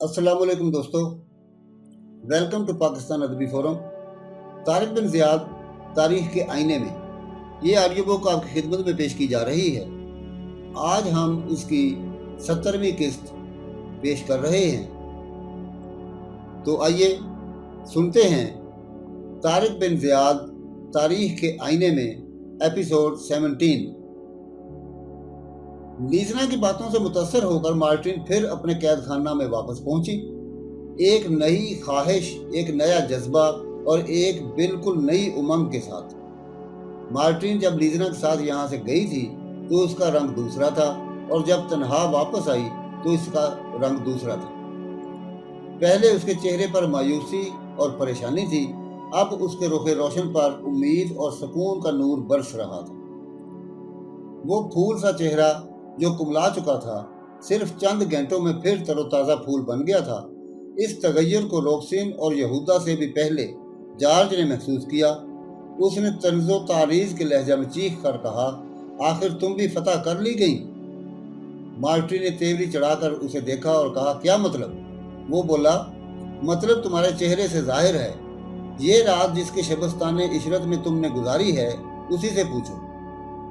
अस्सलाम वालेकुम दोस्तों, वेलकम टू पाकिस्तान अदबी फोरम। तारिक बिन ज़ियाद तारीख के आईने में ये ऑडियो बुक आपकी खिदमत में पेश की जा रही है। आज हम इसकी 70वीं किस्त पेश कर रहे हैं। तो आइए सुनते हैं तारिक बिन ज़ियाद तारीख के आईने में एपिसोड 17। लीजना की बातों से मुतासर होकर मार्टिन फिर अपने कैद खाना में वापस पहुंची। एक नई ख्वाहिश, एक नया जज्बा और एक बिल्कुल नई उमंग के साथ। मार्टिन जब लीजना के साथ यहाँ से गई थी तो उसका रंग दूसरा था, और जब तन्हा वापस आई तो इसका रंग दूसरा था। पहले उसके चेहरे पर मायूसी और परेशानी थी, अब उसके रुख रोशन पर उम्मीद और सुकून का नूर बरस रहा था। वो फूल सा चेहरा जो कुमला चुका था, सिर्फ चंद घंटों में फिर तरोताज़ा फूल बन गया था। इस तगय्युर को रोक्सिन और यहूदा से भी पहले जॉर्ज ने महसूस किया। उसने तंज़ो तारीज़ के लहजा में चीख कर कहा, आखिर तुम भी फतह कर ली गई? मार्टिन ने तेवरी चढ़ाकर उसे देखा और कहा, क्या मतलब? वो बोला, मतलब तुम्हारे चेहरे से जाहिर है। ये रात जिसके शबस्तान इशरत में तुमने गुजारी है, उसी से पूछो।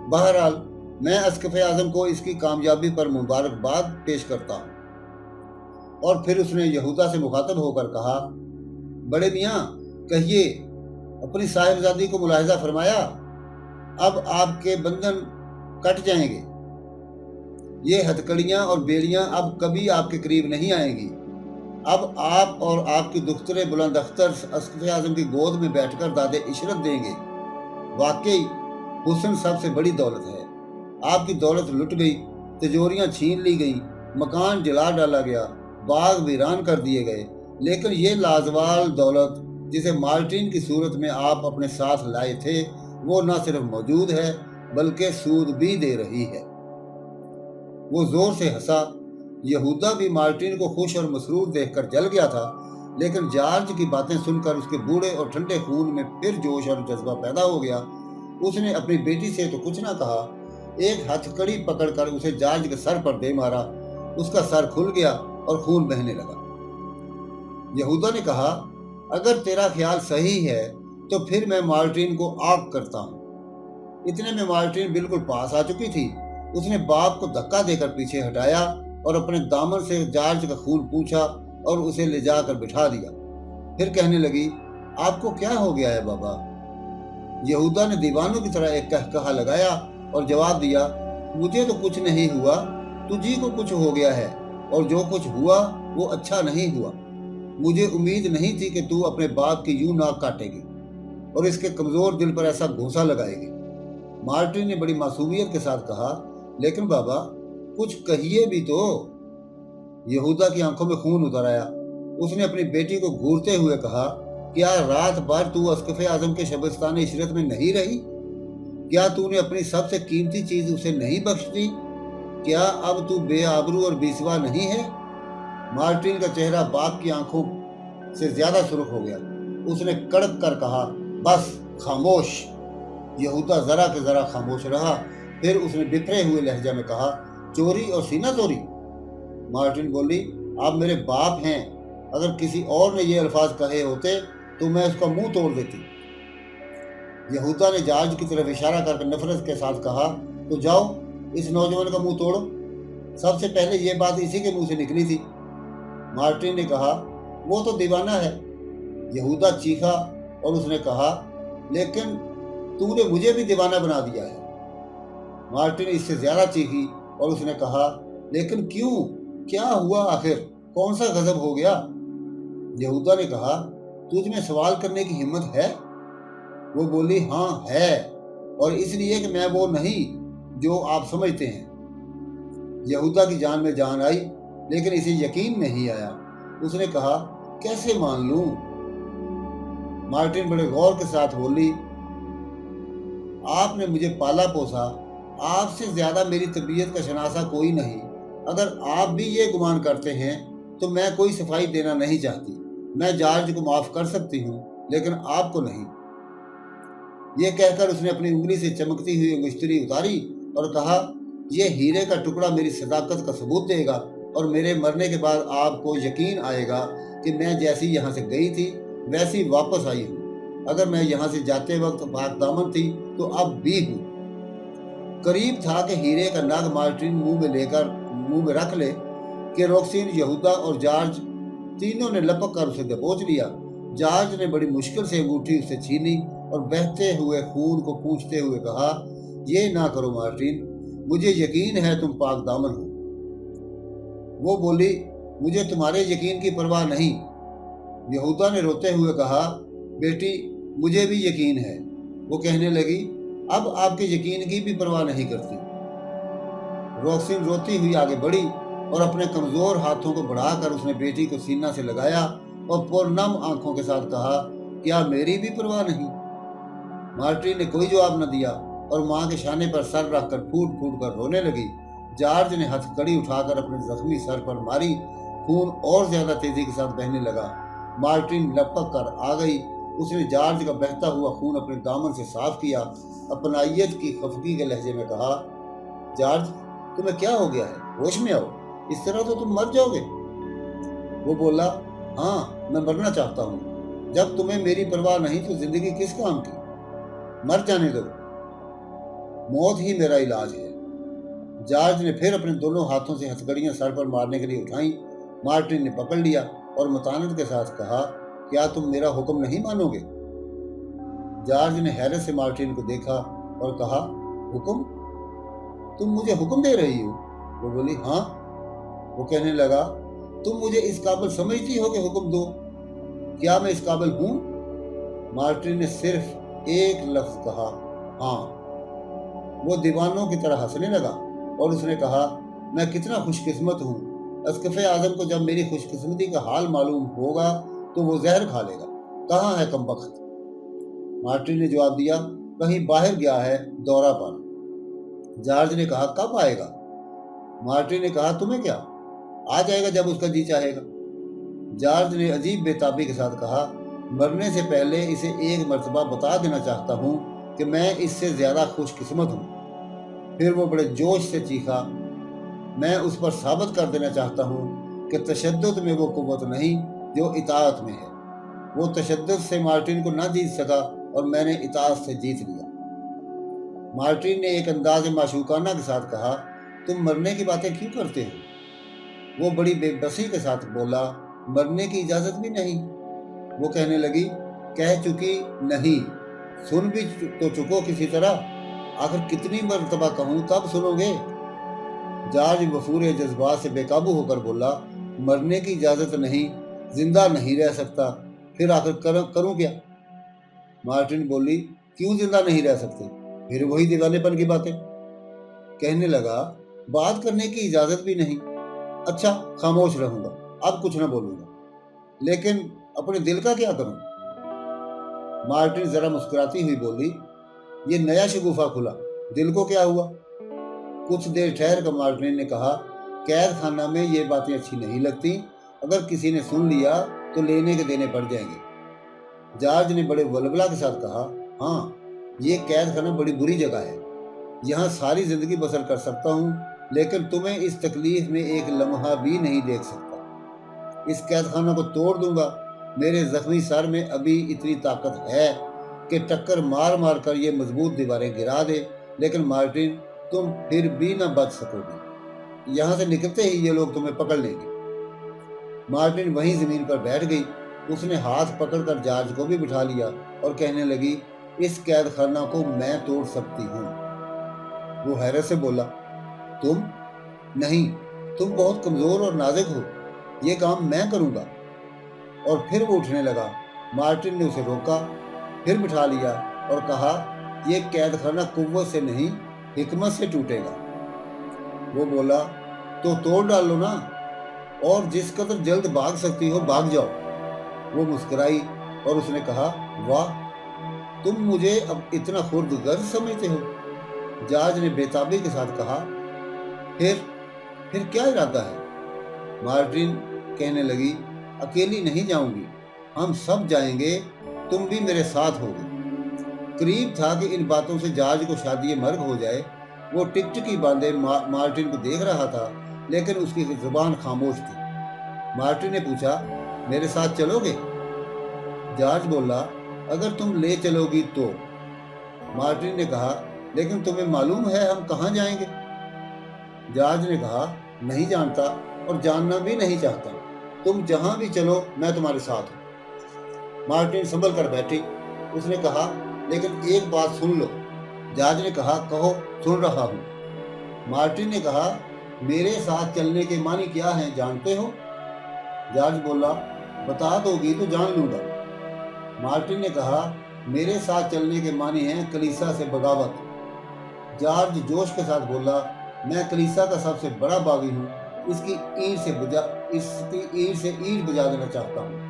बहरहाल मैं अस्कफ़े आज़म को इसकी कामयाबी पर मुबारकबाद पेश करता हूँ। और फिर उसने यहूदा से मुखातब होकर कहा, बड़े मियाँ कहिए, अपनी साहिबजादी को मुलाहिजा फरमाया? अब आपके बंधन कट जाएंगे। ये हथकड़ियाँ और बेड़ियाँ अब कभी आपके करीब नहीं आएंगी। अब आप और आपकी दुख्तरे बुलंद अख्तर अस्कफ़े आज़म की गोद में बैठकर दादे इशरत देंगे। वाकई हुस्न सबसे बड़ी दौलत है। आपकी दौलत लुट गई, तिजोरियां छीन ली गई, मकान जला डाला गया, बाग वीरान कर दिए गए, लेकिन ये लाजवाल दौलत जिसे मार्टिन की सूरत में आप अपने साथ लाए थे, वो न सिर्फ मौजूद है बल्कि सूद भी दे रही है। वो जोर से हंसा। यहूदा भी मार्टिन को खुश और मसरूर देखकर जल गया था, लेकिन जॉर्ज की बातें सुनकर उसके बूढ़े और ठंडे खून में फिर जोश और जज्बा पैदा हो गया। उसने अपनी बेटी से तो कुछ ना कहा, एक हथकड़ी पकड़कर उसे जॉर्ज के सर पर दे मारा। उसका सर खुल गया और खून बहने लगा। यहूदा ने कहा, अगर तेरा ख्याल सही है तो फिर मैं मार्टिन को आग करता हूँ। इतने में मार्टिन बिल्कुल पास आ चुकी थी। उसने बाप को धक्का देकर पीछे हटाया और अपने दामन से जॉर्ज का खून पूछा और उसे ले जाकर बिठा दिया। फिर कहने लगी, आपको क्या हो गया है बाबा? यहूदा ने दीवानों की तरह एक कहकहा लगाया और जवाब दिया, मुझे तो कुछ नहीं हुआ, तुझी को कुछ हो गया है, और जो कुछ हुआ वो अच्छा नहीं हुआ। मुझे उम्मीद नहीं थी कि तू अपने बाप की यूं नाक काटेगी और इसके कमजोर दिल पर ऐसा घूंसा लगाएगी। मार्टिन ने बड़ी मासूमियत के साथ कहा, लेकिन बाबा कुछ कहिए भी तो। यहूदा की आंखों में खून उतर आया। उसने अपनी बेटी को घूरते हुए कहा, क्या रात भर तू अस्कफ़े आज़म के शबस्तान इशरत में नहीं रही? क्या तूने अपनी सबसे कीमती चीज उसे नहीं बख्श दी? क्या अब तू बेआबरू और बेसवा नहीं है? मार्टिन का चेहरा बाप की आंखों से ज्यादा सुर्ख हो गया। उसने कड़क कर कहा, बस खामोश। यहूदा जरा के जरा खामोश रहा। फिर उसने बिखरे हुए लहजा में कहा, चोरी और सीना तोड़ी? मार्टिन बोली, आप मेरे बाप हैं। अगर किसी और ने ये अल्फाज कहे होते तो मैं उसका मुंह तोड़ देती। यहूदा ने जॉर्ज की तरफ इशारा करके नफरत के साथ कहा, तो जाओ इस नौजवान का मुंह तोड़ो। सबसे पहले ये बात इसी के मुंह से निकली थी। मार्टिन ने कहा, वो तो दीवाना है। यहूदा चीखा और उसने कहा, लेकिन तूने मुझे भी दीवाना बना दिया है। मार्टिन इससे ज्यादा चीखी और उसने कहा, लेकिन क्यों? क्या हुआ आखिर? कौन सा गजब हो गया? यहूदा ने कहा, तुझ में सवाल करने की हिम्मत है? वो बोली, हाँ है, और इसलिए कि मैं वो नहीं जो आप समझते हैं। यहूदा की जान में जान आई, लेकिन इसे यकीन नहीं आया। उसने कहा, कैसे मान लूं? मार्टिन बड़े गौर के साथ बोली, आपने मुझे पाला पोसा, आपसे ज्यादा मेरी तबीयत का शनासा कोई नहीं। अगर आप भी ये गुमान करते हैं तो मैं कोई सफाई देना नहीं चाहती। मैं जॉर्ज को माफ कर सकती हूँ, लेकिन आपको नहीं। ये कहकर उसने अपनी उंगली से चमकती हुई अंगुष्तरी उतारी और कहा, यह हीरे का टुकड़ा मेरी सदाकत का सबूत देगा اور میرے مرنے کے بعد آپ کو یقین آئے گا کہ میں جیسی یہاں سے گئی تھی ویسی واپس آئی ہوں۔ اگر میں یہاں سے جاتے وقت پاک دامن تھی تو اب بھی ہوں۔ قریب تھا کہ ہیرے کا نگ مارٹن منہ میں رکھ لے کہ روکسین، یہودا اور جارج تینوں نے لپک کر اسے دبوچ لیا۔ جارج نے بڑی مشکل سے انگوٹھی اس سے چھینی اور بہتے ہوئے خون کو پوچھتے ہوئے کہا، یہ نہ کرو مارٹن، مجھے یقین ہے تم پاک دامن ہو۔ وہ بولی، مجھے تمہارے یقین کی پرواہ نہیں۔ یہودا نے روتے ہوئے کہا، بیٹی مجھے بھی یقین ہے۔ وہ کہنے لگی، اب آپ کے یقین کی بھی پرواہ نہیں کرتی۔ روکسین روتی ہوئی آگے بڑھی اور اپنے کمزور ہاتھوں کو بڑھا کر اس نے بیٹی کو سینہ سے لگایا اور پرنم آنکھوں کے ساتھ کہا، کیا میری بھی پرواہ نہیں؟ مارٹن نے کوئی جواب نہ دیا اور ماں کے شانے پر سر رکھ کر پھوٹ پھوٹ کر رونے لگی۔ جارج نے ہتھ کڑی اٹھا کر اپنے زخمی سر پر ماری، خون اور زیادہ تیزی کے ساتھ بہنے لگا۔ مارٹن لپک کر آ گئی۔ اس نے جارج کا بہتا ہوا خون اپنے دامن سے صاف کیا، اپنائیت کی خفگی کے لہجے میں کہا، جارج تمہیں کیا ہو گیا ہے؟ ہوش میں آؤ، اس طرح تو تم مر جاؤ گے۔ وہ بولا، ہاں میں مرنا چاہتا ہوں۔ جب تمہیں میری پرواہ نہیں تو زندگی کس کام کی؟ مر جانے دو، موت ہی میرا علاج ہے۔ جارج نے پھر اپنے دونوں ہاتھوں سے ہتھکڑیاں سر پر مارنے کے لیے اٹھائیں۔ مارٹن نے پکڑ لیا اور متانت کے ساتھ کہا، کیا تم میرا حکم نہیں مانو گے؟ جارج نے حیرت سے مارٹن کو دیکھا اور کہا، حکم؟ تم مجھے حکم دے رہی ہو؟ وہ بولی، ہاں۔ وہ کہنے لگا، تم مجھے اس قابل سمجھتی ہو کہ حکم دو؟ کیا میں اس قابل ہوں؟ مارٹن نے صرف ایک لفظ کہا، ہاں۔ وہ دیوانوں کی طرح ہنسنے لگا اور اس نے کہا، میں کتنا خوش قسمت ہوں۔ اسقف اعظم کو جب میری خوش قسمتی کا حال معلوم ہوگا تو وہ زہر کھا لے گا۔ کہاں ہے کمبخت؟ مارٹن نے جواب دیا، کہیں باہر گیا ہے، دورہ پر۔ جارج نے کہا، کب آئے گا؟ مارٹن نے کہا، تمہیں کیا؟ آ جائے گا جب اس کا جی چاہے گا۔ جارج نے عجیب بے تابی کے ساتھ کہا، مرنے سے پہلے اسے ایک مرتبہ بتا دینا چاہتا ہوں کہ میں اس سے زیادہ خوش قسمت ہوں۔ پھر وہ بڑے جوش سے چیخا، میں اس پر ثابت کر دینا چاہتا ہوں کہ تشدد میں وہ قوت نہیں جو اطاعت میں ہے۔ وہ تشدد سے مارٹن کو نہ جیت سکا اور میں نے اطاعت سے جیت لیا۔ مارٹن نے ایک انداز معشوقانہ کے ساتھ کہا، تم مرنے کی باتیں کیوں کرتے ہو؟ وہ بڑی بے بسی کے ساتھ بولا، مرنے کی اجازت بھی نہیں۔ وہ کہنے لگی، کہہ چکی نہیں، سن بھی تو چکو کسی طرح، آخر کتنی مرتبہ کہوں تب سنو گے؟ جارج وفور جذبات سے بے قابو ہو کر بولا، مرنے کی اجازت نہیں، زندہ نہیں رہ سکتا، پھر آخر کروں کیا؟ مارٹن بولی، کیوں زندہ نہیں رہ سکتے؟ پھر وہی دیوانے پن کی باتیں۔ کہنے لگا، بات کرنے کی اجازت بھی نہیں، اچھا خاموش رہوں گا، اب کچھ نہ بولوں گا، لیکن اپنے دل کا کیا کروں؟ مارٹن ذرا مسکراتی ہوئی بولی، یہ نیا شگوفہ کھلا، دل کو کیا ہوا؟ کچھ دیر ٹھہر کر مارٹن نے کہا، قید خانہ میں یہ باتیں اچھی نہیں لگتی، اگر کسی نے سن لیا تو لینے کے دینے پڑ جائیں گے۔ جارج نے بڑے ولولہ کے ساتھ کہا، ہاں یہ قید خانہ بڑی بری جگہ ہے، یہاں ساری زندگی بسر کر سکتا ہوں، لیکن تمہیں اس تکلیف میں ایک لمحہ بھی نہیں دیکھ سکتا۔ اس قید خانہ کو توڑ دوں گا، میرے زخمی سر میں ابھی اتنی طاقت ہے کہ ٹکر مار مار کر یہ مضبوط دیواریں گرا دے، لیکن مارٹن تم پھر بھی نہ بچ سکو گے، یہاں سے نکلتے ہی یہ لوگ تمہیں پکڑ لیں گے۔ مارٹن وہیں زمین پر بیٹھ گئی۔ اس نے ہاتھ پکڑ کر جارج کو بھی بٹھا لیا اور کہنے لگی، اس قید خانہ کو میں توڑ سکتی ہوں۔ وہ حیرت سے بولا، تم؟ نہیں، تم بہت کمزور اور نازک ہو، یہ کام میں کروں گا۔ اور پھر وہ اٹھنے لگا۔ مارٹن نے اسے روکا، پھر بٹھا لیا اور کہا، یہ قید خانہ قوت سے نہیں، حکمت سے ٹوٹے گا۔ وہ بولا، تو توڑ ڈالو نا، اور جس قدر جلد بھاگ سکتی ہو بھاگ جاؤ۔ وہ مسکرائی اور اس نے کہا، واہ، تم مجھے اب اتنا خرد غرض سمجھتے ہو؟ جارج نے بے تابی کے ساتھ کہا، پھر کیا ارادہ ہے؟ مارٹن کہنے لگی، اکیلی نہیں جاؤں گی، ہم سب جائیں گے، تم بھی میرے ساتھ ہوگے۔ قریب تھا کہ ان باتوں سے جارج کو شادی مرگ ہو جائے۔ وہ ٹکٹکی باندھے مارٹن کو دیکھ رہا تھا लेकिन उसकी जुबान खामोश थी। मार्टिन ने पूछा, मेरे साथ चलोगे? जॉर्ज बोला, अगर तुम ले चलोगी तो। मार्टिन ने कहा, लेकिन तुम्हें मालूम है हम कहाँ जाएंगे? जॉर्ज ने कहा, नहीं जानता और जानना भी नहीं चाहता। तुम जहां भी चलो मैं तुम्हारे साथ हूं। मार्टिन संभल कर बैठी। उसने कहा, लेकिन एक बात सुन लो। जॉर्ज ने कहा, कहो, सुन रहा हूं। मार्टिन ने कहा, मेरे साथ चलने के मानी क्या हैं जानते हो? जॉर्ज बोला, बता दोगी तो जान लूंगा। मार्टिन ने कहा, मेरे साथ चलने के मानी हैं कलीसिया से बगावत। जॉर्ज जोश के साथ बोला, मैं कलीसिया का सबसे बड़ा बागी हूँ। इसकी ईंट से ईंट बजा देना चाहता हूँ।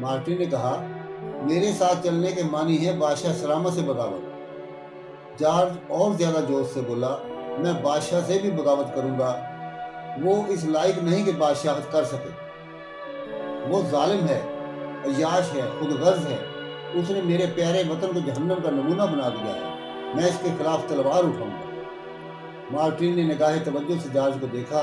मार्टिन ने कहा, मेरे साथ चलने के मानी है बादशाह सलामत से बगावत। जॉर्ज और ज्यादा जोश से बोला, मैं बादशाह से भी बगावत करूंगा। वो इस लायक नहीं कि बादशाह कर सके। वो जालिम है, अय्याश है, खुदगर्ज है। उसने मेरे प्यारे वतन को जहन्नम का नमूना बना दिया है। मैं इसके खिलाफ तलवार उठाऊंगा। मार्टिन ने निगाह तवज्जो से जॉर्ज को देखा,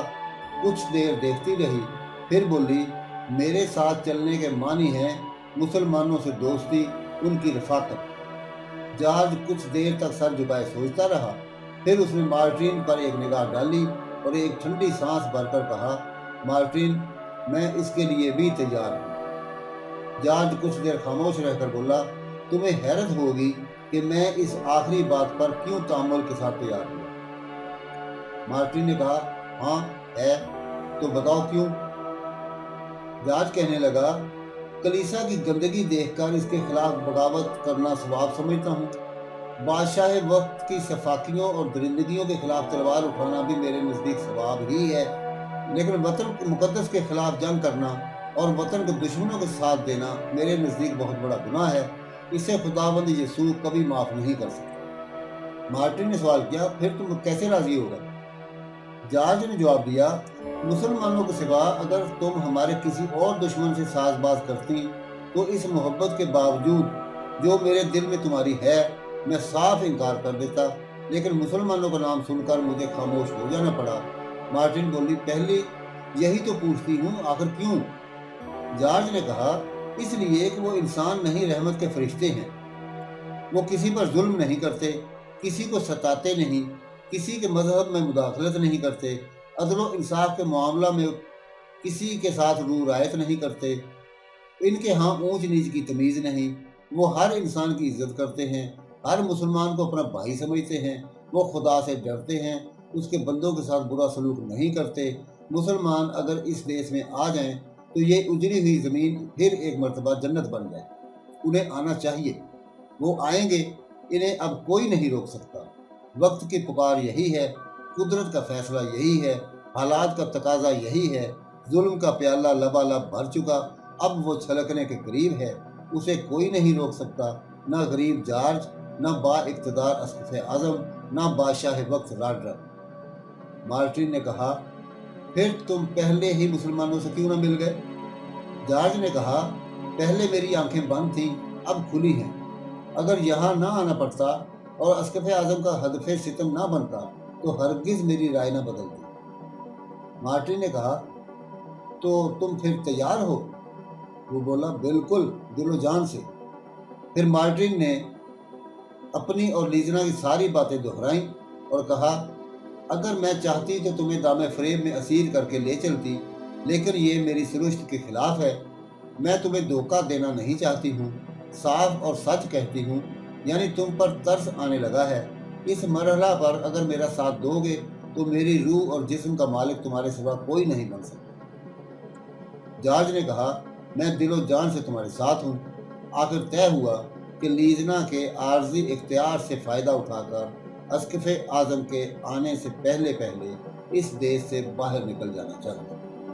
कुछ देर देखती रही, फिर बोली, मेरे साथ चलने के मानी हैं मुसलमानों से दोस्ती, उनकी रफाकत। जॉर्ज कुछ देर तक सर झुकाए सोचता रहा। फिर उसने मार्टिन पर एक निगाह डाली और एक ठंडी सांस भरकर कहा, मार्टिन, मैं इसके लिए भी तैयार हूँ। जॉर्ज कुछ देर खामोश रहकर बोला, तुम्हें हैरत होगी कि मैं इस आखिरी बात पर क्यों तामुल के साथ तैयार हूँ। मार्टिन ने कहा, हाँ है, तो बताओ क्यों? जॉर्ज कहने लगा, कलीसिया की गंदगी देखकर इसके खिलाफ बगावत करना सवाब समझता हूँ। बादशाह वक्त की सफाकियों और दरिंदगियों के खिलाफ तलवार उठाना भी मेरे नज़दीक सवाब ही है। लेकिन वतन मुकद्दस के खिलाफ जंग करना और वतन के दुश्मनों के साथ देना मेरे नज़दीक बहुत बड़ा गुनाह है। इसे खुदावंद यीशु कभी माफ नहीं कर सकता। मार्टिन ने सवाल किया, फिर तुम कैसे राजी होगा? जॉर्ज ने जवाब दिया, मुसलमानों के सिवा अगर तुम हमारे किसी और दुश्मन से साजबाज करती तो इस मोहब्बत के बावजूद जो मेरे दिल में तुम्हारी है, मैं साफ इनकार कर देता। लेकिन मुसलमानों का नाम सुनकर मुझे खामोश हो जाना पड़ा। मार्टिन बोली, पहले यही तो पूछती हूँ, आखिर क्यों? जॉर्ज ने कहा, इसलिए कि वो इंसान नहीं, रहमत के फरिश्ते हैं। वो किसी पर जुल्म नहीं करते, किसी को सताते नहीं, किसी के मजहब में मुदाखलत नहीं करते, अदल व इंसाफ के मामला में किसी के साथ रू रायत नहीं करते। इनके यहाँ ऊंच नीच की तमीज़ नहीं। वो हर इंसान की इज्जत करते हैं, हर मुसलमान को अपना भाई समझते हैं। वो खुदा से डरते हैं, उसके बंदों के साथ बुरा सलूक नहीं करते। मुसलमान अगर इस देश में आ जाएं तो ये उजड़ी हुई ज़मीन फिर एक मर्तबा जन्नत बन जाए। उन्हें आना चाहिए, वो आएंगे, इन्हें अब कोई नहीं रोक सकता। वक्त की पुकार यही है, कुदरत का फैसला यही है, हालात का तकाजा यही है। जुल्म का प्याला लबालब भर चुका, अब वो छलकने के करीब है। उसे कोई नहीं रोक सकता, ना गरीब जॉर्ज, ना बा इक़्तिदार अस्क़फ़े आज़म, ना बादशाह वक्त रॉडरक। मार्टिन ने कहा, फिर तुम पहले ही मुसलमानों से क्यों न मिल गए? जॉर्ज ने कहा, पहले मेरी आंखें बंद थीं, अब खुली हैं। अगर यहाँ ना आना पड़ता और अस्क़फ़े आज़म का हदफ़े सितम ना बनता तो हरगिज़ मेरी राय न बदलती। मार्टिन ने कहा, तो तुम फिर तैयार हो? वो बोला, बिल्कुल, दिलो जान से। फिर मार्टिन ने अपनी और लीजना की सारी बातें दोहराई और कहा, अगर मैं चाहती तो तुम्हें दामे फ़रेब में असीर करके ले चलती, लेकिन ये मेरी सुरुश्त के खिलाफ है। मैं तुम्हें धोखा देना नहीं चाहती हूँ, साफ और सच कहती हूँ, यानी तुम पर तरस आने लगा है। इस मरहला पर अगर मेरा साथ दोगे तो मेरी रूह और जिस्म का मालिक तुम्हारे सिवा कोई नहीं बन सकता। जॉर्ज ने कहा, मैं दिलो जान से तुम्हारे साथ हूँ। आखिर तय हुआ कि लीजना के आर्जी इख्तियार से फ़ायदा उठाकर अस्क़फ़े आज़म के आने से पहले पहले इस देश से बाहर निकल जाना चाहिए।